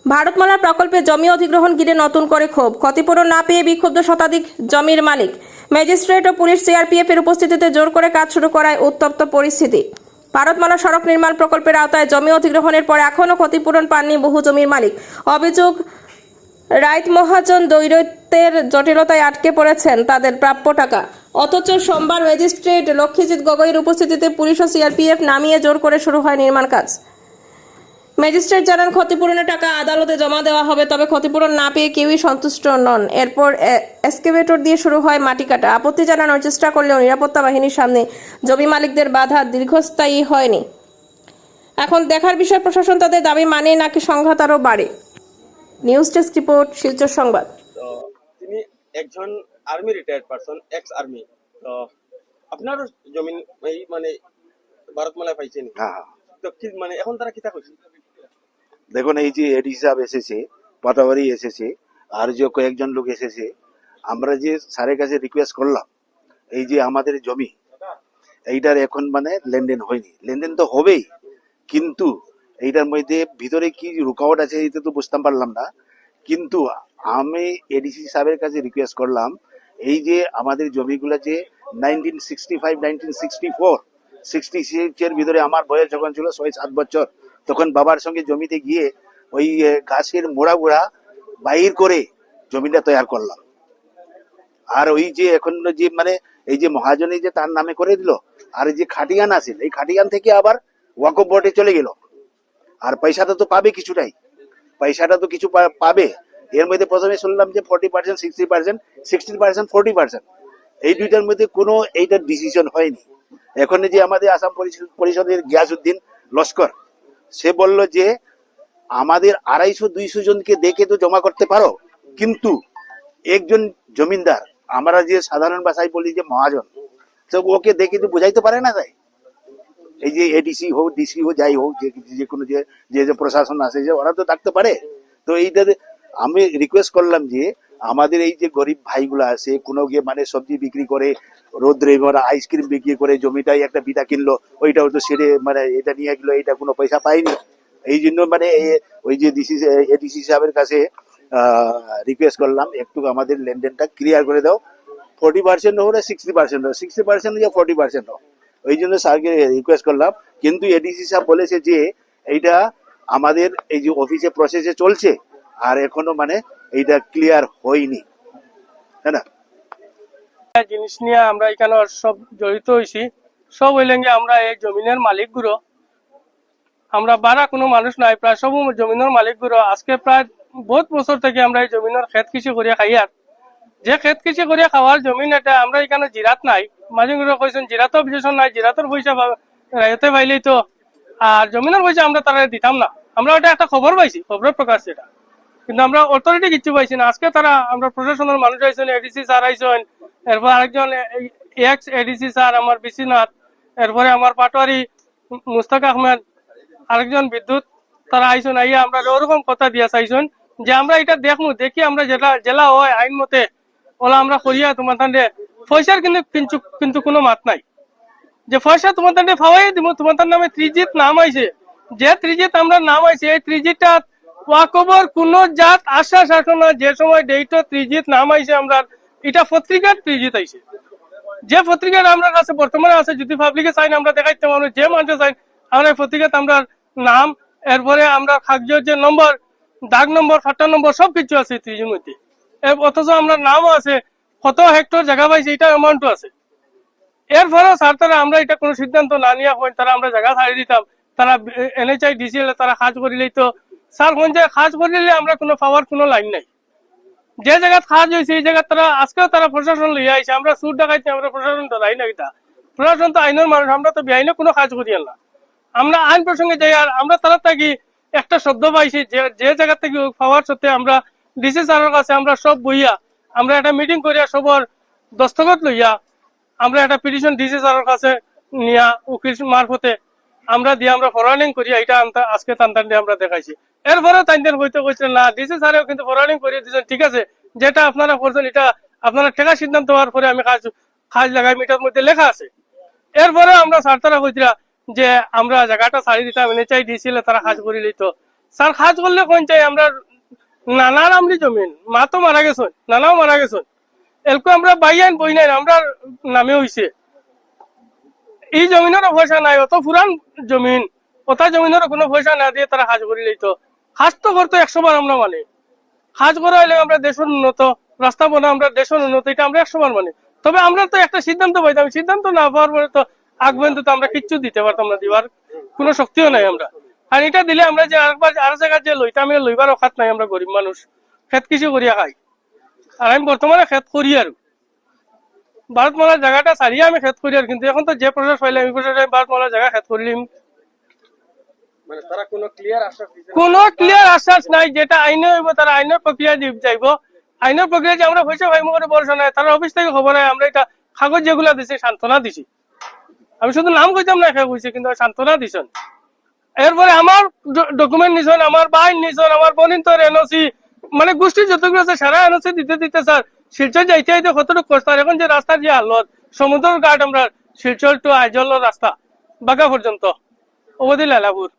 ভারতমালা প্রকল্পে জমি অধিগ্রহণ ঘিরে নতুন করে ক্ষোভ, ক্ষতিপূরণ না পেয়ে বিক্ষুব্ধ শতাধিক জমির মালিক। ম্যাজিস্ট্রেট ও পুলিশ সিআরপিএফ এর উপস্থিতিতে জোর করে কাজ শুরু করায় উত্তপ্ত পরিস্থিতি। ভারতমালা সড়ক নির্মাণ প্রকল্পের আওতায় জমি অধিগ্রহণের পর এখনও ক্ষতিপূরণ পাননি বহু জমির মালিক। অভিযোগ, রাইত মহাজন দৈরত্যের জটিলতায় আটকে পড়েছেন তাদের প্রাপ্য টাকা। অথচ সোমবার ম্যাজিস্ট্রেট লক্ষ্মীজিৎ গগৈয়ের উপস্থিতিতে পুলিশ ও সিআরপিএফ নামিয়ে জোর করে শুরু হয় নির্মাণ কাজ। ম্যাজিস্ট্রেট জানান, ক্ষতিপূরণের টাকা আদালতে জমা দেওয়া হবে, তবে ক্ষতিপূরণ না পেয়ে কেউই সন্তুষ্ট নন। এরপর এক্সকেভেটর দিয়ে শুরু হয় মাটি কাটা। আপত্তি জানানোর চেষ্টা করলেও নিরাপত্তা বাহিনীর সামনে জমি মালিকদের বাধা দীর্ঘস্থায়ী হয়নি। এখন দেখার বিষয় প্রশাসন তাদের দাবি মানে নাকি সংঘাত আরও বাড়ে। নিউজ ডেস্ক রিপোর্ট, শিলচর সংবাদ। তো তিনি একজন army retired person, ex army. তো আপনার জমিন এই মানে ভারতমালায় পাইছেন। হ্যাঁ, তো কি মানে এখন তারা কিতা কইছে? দেখুন এই যে এডি সাহেব এসেছে, পাতাবাড়ি এসেছে, আর যে কয়েকজন লোক এসেছে, আমরা যে স্যারের কাছে রিকোয়েস্ট করলাম, এই যে আমাদের জমি এইটার এখন মানে লেনদেন হয়নি। লেনদেন তো হবেই, কিন্তু এইটার মধ্যে ভিতরে কি রুকাওয়াট আছে এটা তো বুঝতে পারলাম না। কিন্তু আমি এডিসি সাহেবের কাছে রিকোয়েস্ট করলাম, এই যে আমাদের জমিগুলো যে 1965, 1964, 66 এর ভিতরে আমার বয়স যখন ছিল 6-7 বছর, তখন বাবার সঙ্গে জমিতে গিয়ে ওই ঘাসের মোড়া গুড়া বাইর করে জমিটা তৈরি করলাম। আর ওই যে এখন যে মানে এই যে মহাজনী যে তার নামে করে দিল, আর এই যে খাটিয়ান আছে, এই খাটিয়ান থেকে আবার ওয়াকফ বোর্ডে চলে গেল। আর পয়সাটা তো পাবে কিছুটাই, পয়সাটা তো কিছু পাবে। এর মধ্যে প্রথমে শুনলাম যে 40%, 60%, 60%, 40%, এই দুইটার মধ্যে কোনো এইটার ডিসিশন হয়নি। এখন যে আমাদের আসাম পরিষদের গিয়াসউদ্দিন লস্কর, সে বলল যে আমাদের 250-200 জনকে দেখে তো জমা করতে পারো, কিন্তু একজন জমিনদার, আমরা যে সাধারণ ভাষায় বলি যে মহাজন, তো ওকে দেখে তো বোঝাইতে পারে না। তাই এই যে এডিসি হোক, ডিসি হোক, যাই হোক, যে কোনো যে যে প্রশাসন আছে, যে ওরা তো থাকতে পারে। তো এইটাতে আমি রিকোয়েস্ট করলাম যে আমাদের এই যে গরিব ভাইগুলো আছে, কোনো গিয়ে মানে সবজি বিক্রি করে, রোদ্রে আইসক্রিম বিক্রি করে জমিটাই একটা বিটা কিনলো, ওইটাও তো সেরে মানে এটা নিয়ে গেলো, এটা কোনো পয়সা পাইনি। এই জন্য মানে ওই যে এডিসি সাহেবের কাছে রিকোয়েস্ট করলাম, একটু আমাদের লেনদেনটা ক্লিয়ার করে দাও। 40% হোক না 60% হোক, 60% या 40% হোক, ওই জন্য স্যারকে রিকোয়েস্ট করলাম। কিন্তু এডিসি সাহেব বলেছে যে এইটা আমাদের এই যে অফিসে প্রসেসে চলছে, আর এখনো মানে এইটা ক্লিয়ার হয়নি, তাই না? জিনিস নিয়ে আমরা এখানে সব জড়িত হয়েছি। সব হইলেন যে আমরা এই জমিনের মালিক গুলো, আমরা বারা কোনো মানুষ নাই, প্রায় সব জমিনের মালিক গুলো আজকে প্রায় বহুত বছর থেকে আমরা এই জমিনের খেত কৃষি করিয়া খাই। আর যে খেত কৃষি করিয়া খাওয়ার জমিন এটা আমরা এখানে জিরাত নাই, মাঝে কইছেন জিরাতও বিশেষণ নাই, জিরাতর পয়সা রায়তে পাইলেই তো, আর জমিনের পয়সা আমরা তারা দিতাম না। আমরা ওটা একটা খবর পাইছি, খবরের প্রকাশ সেটা, কিন্তু আমরা অথরিটি কিচ্ছু পাইছি না। আজকে তারা আমরা প্রশাসনের মানুষ আইসেন, এডিসি স্যার আইসেন, এরপর আরেকজন এক্স এডিসি স্যার আমার বিশ্বনাথ, এরপরে আমার পাটোয়ারি মুস্তাক আহমেদ, আরেকজন বিদ্যুৎ, তারা আইসেন। আইয়া আমরা ওরকম কথা দিয়া চাইছেন যে আমরা এটা দেখবো, দেখি আমরা যেটা জেলা হয় আইন মতে ওলা আমরা করিয়া তোমার তান্ডে পয়সার কিন্তু কোনো মাত নাই যে পয়সা তোমার তান্ডে পাওয়াই দিব। তোমার তার নামে ত্রিজিত নাম আইছে, যে ত্রিজিত আমরা নাম আইছে, এই ত্রিজিতটা ওয়াকবর কোন জাত আশ্বাস আসে না। যে সময় ডেট ত্রিজিত নাম আইছে, আমরা এটা পত্রিকার ত্রিজিত আইছে, যে পত্রিকার আমরা কাছে বর্তমানে আছে, যদি পাবলিকে চাই আমরা দেখাইতে পারবো, যে মানুষ চাই আমরা এই পত্রিকাতে আমরা নাম, এরপরে আমরা কাগজ যে নম্বর, দাগ নম্বর, ফাটা নম্বর সবকিছু আছে ত্রিজির মধ্যে। অথচ আমরা নামও আছে, কত হেক্টর জায়গা পাইছে এটা অ্যামাউন্টও আছে। এরপরেও স্যার তারা আমরা এটা কোনো সিদ্ধান্ত না নিয়ে হয় তারা আমরা জায়গা ছাড়ি দিতাম, তারা NHI DCL তারা কাজ করিলেই তো স্যার কোন জায়গায় কাজ করিলে আমরা কোনো পাওয়ার কোনো লাইন নাই। যে জায়গা কাজ হয়েছে এই জায়গা তারা আজকেও তারা প্রশাসন লইয়া আইছে, আমরা সুর ডাকাইতে আমরা প্রশাসন তো রাই না, এটা প্রশাসন তো আইনের মানুষ, আমরা তো বেআইনে কোনো কাজ করি না। আমরা আইন প্রসঙ্গে যাই, আর আমরা তারা থাকি একটা শব্দ পাইছি যে জায়গা থেকে পাওয়ার সত্ত্বে আমরা ডিসি স্যারের কাছে আমরা সব বইয়া আমরা একটা মিটিং করিয়া সবর দস্তখত লইয়া আমরা একটা পিটিশন ডিসি স্যারের কাছে নিয়া উকিল মারফতে আমরা দিয়ে আমরা ফরওয়ার্ডিং করিয়া এটা আজকে তান্তান দিয়ে আমরা দেখাইছি। এরপরে তাইদের হইতে কইছেন না, ডিসি স্যারেও কিন্তু ফরওয়ার্ডিং করিয়ে দিয়েছেন, ঠিক আছে যেটা আপনারা করছেন এটা আপনারা টেকা সিদ্ধান্ত হওয়ার পরে আমি কাজ লাগাই, এটার মধ্যে লেখা আছে। এরপরে আমরা স্যার তারা কইছিলা যে আমরা জায়গাটা ছাড়ি দিতাম, NHI DCL তারা কাজ করিলেই তো। স্যার কাজ করলে কোন চাই আমরা নানার আমলি জমিন, মা তো মারা গেছেন, নানাও মারা গেছেন, এলকো আমরা বাইয়ান বই নাই আমরা নামে হইছে। এই জমিনেরও পয়সা নাই, অত পুরান জমিন, ওটা জমিনেরও কোনো পয়সা না দিয়ে তারা কাজ করি লইতো। কাজ তো করতো 100 বার আমরা মানে, কাজ করা হইলে আমরা দেশের উন্নত, রাস্তা বানা আমরা দেশের উন্নত, এটা আমরা 100 বার মানে। তবে আমরা তো একটা সিদ্ধান্ত পাইতাম, সিদ্ধান্ত না পাওয়ার পরে তো আগ পর্যন্ত তো আমরা কিচ্ছু দিতে পারতাম না, দিবার কোনো শক্তিও নাই আমরা। আর এটা দিলে আমরা যে আরেকবার আর জায়গায় যে লইতাম, লইবার অকাত নাই, আমরা গরিব মানুষ, খেত কিছু করিয়া খাই। আর আমি বর্তমানে খেত করি আর ভারতমালার জায়গাটা ছাড়িয়ে আমি খেত করি আর, কিন্তু এখন তো যে প্রসেস পাইলে আমি প্রসেস ভারতমালার জায়গা খেত করলিম। মানে তারা কোনো ক্লিয়ার আশ্বাস দিতে কোনো ক্লিয়ার আশ্বাস নাই, যেটা আইনে হইব তারা আইনের প্রক্রিয়া যাইব, আইনের প্রক্রিয়া যে আমরা পয়সা ভাইমো করে ভরসা নাই, তারা অফিস থেকে খবর নাই। আমরা এটা কাগজ যেগুলা দিছি সান্ত্বনা দিছি, আমি শুধু নাম কইতাম না খেয়ে কইছি, কিন্তু সান্ত্বনা দিছেন। এরপরে আমার ডকুমেন্ট নিছেন, আমার বাইন নিছেন, আমার বোনিন তোর এনওসি, মানে গোষ্ঠীর যতগুলো আছে সারা এনওসি দিতে দিতে স্যার শিলচর যাইতে যাইতে কতটুকু কষ্ট। আর এখন যে রাস্তার যে হালত, সমুদ্র ঘাট আমরা শিলচর টু আইজল রাস্তা বাগা পর্যন্ত অবধি লালাপুর,